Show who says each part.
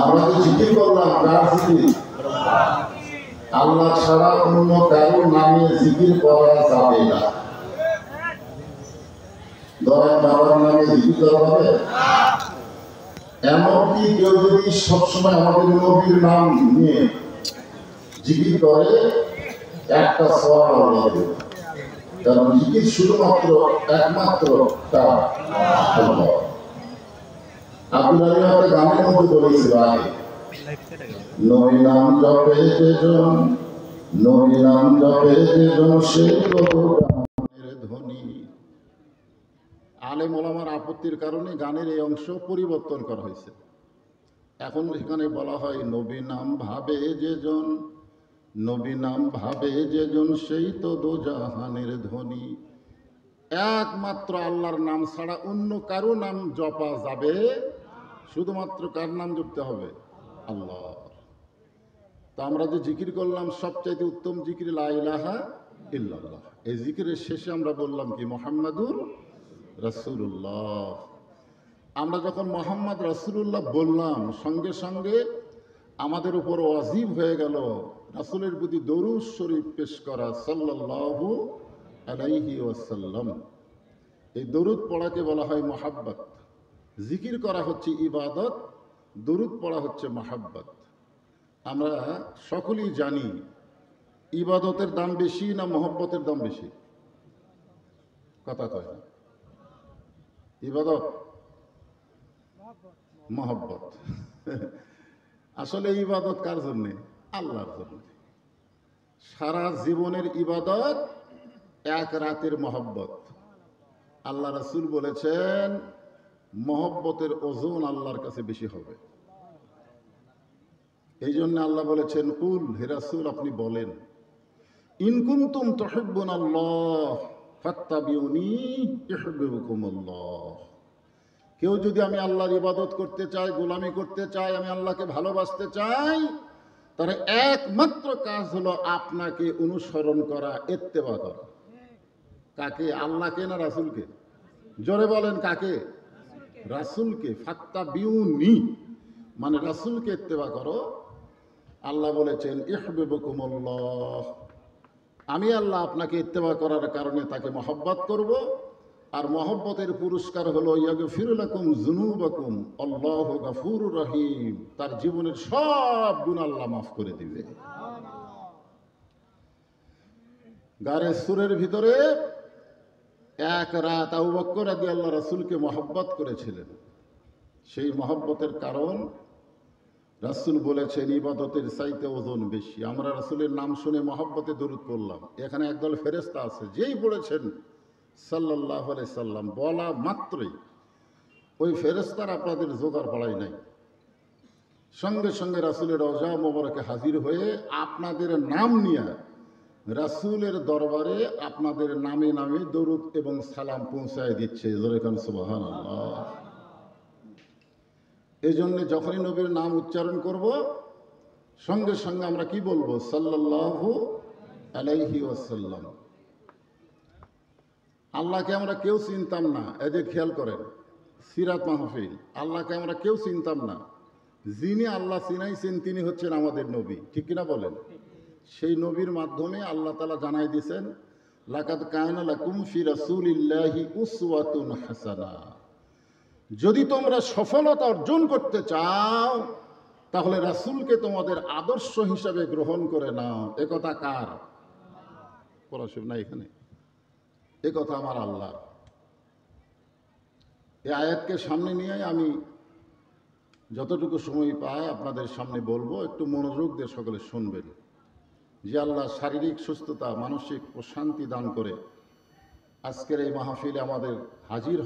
Speaker 1: আমরা যে জিকির করলাম কার জিকির? আল্লাহ ছাড়া অন্য কারো নামে জিকির করা যাবে না। ধরেন বাবার নামে জিকির করা হবে? এমনকি কেউ যদি সবসময় আমাদের নবীর নাম নিয়ে জিকির করে একটা সওয়াব আল্লাহ দেবে। কারণ জিকির শুধুমাত্র একমাত্র তার আল্লাহ। আব্দুল আলী একটা গানের মধ্যে বলেছিল আগে, নবী নাম জপে যেজন, নবী নাম জপে যেজন সে গানের ধ্বনি। আলেম ওলামার আপত্তির কারণে গানের এই অংশ পরিবর্তন করা হয়েছে। এখন এখানে বলা হয় নবী নাম ভাবে যেজন, নবী নাম ভাবে যেজন সেই তো দোজাহানের ধ্বনি। একমাত্র আল্লাহর নাম ছাড়া অন্য কারো নাম জপা যাবে, শুধুমাত্র কার নাম জপতে হবে? আল্লাহ। তো আমরা যে জিকির করলাম সবচাইতে উত্তম জিকির লা ইলাহা ইল্লাল্লাহ। এই জিকিরের শেষে আমরা বললাম কি? মুহাম্মাদুর রাসূলুল্লাহ। আমরা যখন মুহাম্মদ রাসূলুল্লাহ বললাম, সঙ্গে সঙ্গে আমাদের উপর ওয়াজিব হয়ে গেল রাসূলের প্রতি দরুদ শরীফ পেশ করা সাল্লাল্লাহু আলাইহি ওয়াসাল্লাম। এই দরুদ পড়াকে বলা হয় মুহাব্বত। জিকির করা হচ্ছে ইবাদত, দরুদ পড়া হচ্ছে মুহাব্বত। আমরা সকলেই জানি ইবাদতের দাম বেশি না মুহাব্বতের দাম বেশি? কথা কয় না। ইবাদত, মুহাব্বত। আসলে ইবাদত কার জন্য? আল্লাহর জন্য। সারা জীবনের ইবাদত এক রাতের মুহাব্বত। আল্লাহ রাসূল বলেছেন মুহাব্বতের ওজন আল্লাহর কাছে বেশি হবে। এই জন্য আল্লাহ বলেছেন, কুল, হে রাসূল আপনি বলেন, ইন কুনতুম তুহিব্বুনাল্লাহ ফাত্তাবিউনি ইউহিব্বুকুমুল্লাহ। কেউ যদি আমি আল্লাহর ইবাদত করতে চাই, গোলামি করতে চাই, আমি আল্লাহকে ভালোবাসতে চাই, তার একমাত্র কাজ হলো আপনাকে অনুসরণ করা, ইত্তেবা করা। কাকে? আল্লাহকে না রাসূলকে? জোরে বলেন কাকে? রাসূলকে। ফাত্তাবিউনি মানে রাসূলকে ইত্তেবা করো। আল্লাহ বলেছেন ইউহিব্বুকুমুল্লাহ, আমি আল্লাহ আপনাকে ইত্তেবা করার কারণে তাকে মহব্বত করব। আর মহব্বতের পুরস্কার হলো ইয়াগফিরু লাকুম যুনুবাকুম আল্লাহু গফুরুর রহিম। তার জীবনের সব গুনাহ আল্লাহ মাফ করে দিবে। গারে সুরের ভিতরে এক রাত আবু বকর রাদিয়াল্লাহু রাসূলকে মহব্বত করেছিলেন। সেই মহব্বতের কারণ রাসূল বলেছেন ইবাদতের চাইতে ওজন বেশি। আমরা রাসূলের নাম শুনে মহব্বতে দরুদ পড়লাম। এখানে একদল ফেরেশতা আছে, যেই বলেছেন সাল্লাল্লাহু আলাইহি সাল্লাম, বলা মাত্রই ওই ফেরেশতার আপনাদের জোগাড় পড়াই নাই, সঙ্গে সঙ্গে রাসূলের রওজা মোবারকে হাজির হয়ে আপনাদের নাম নিয়ে রাসূলের দরবারে আপনাদের নামে নামে দরুদ এবং সালাম পৌঁছায় দিচ্ছে। জোরে কান সুবহানাল্লাহ। এই জন্য যখনই নবীর নাম উচ্চারণ করব, সঙ্গে সঙ্গে আমরা কি বলবো? সাল্লাল্লাহু আলাইহি ওয়াসাল্লাম। আল্লাহকে আমরা কেউ চিনতাম না। এদের খেয়াল করেন, সিরাত মাহফিল, আল্লাহকে আমরা কেউ চিনতাম না। যিনি আল্লাহ চিনাইছেন তিনি হচ্ছেন আমাদের নবী, ঠিক কিনা বলেন? সেই নবীর মাধ্যমে আল্লাহ তাআলা জানাই দিয়েছেন, লাকাদ কানা লাকুম ফি রাসূলিল্লাহি উসওয়াতুন হাসানা। যদি তোমরা সফলতা অর্জন করতে চাও তাহলে রাসূলকে তোমাদের আদর্শ হিসাবে গ্রহণ করে নাও। একথা কার? পড়াশোনা না এখানে, একথা আমার আল্লাহ। এই আয়াতকে সামনে নিয়ে আমি যতটুকু সময় পাই আপনাদের সামনে বলবো, একটু মনোযোগ দিয়ে সকলে শুনবেন। যে আল্লাহ শারীরিক সুস্থতা, মানসিক প্রশান্তি দান করে আজকের এই মাহফিলে আমাদের হাজির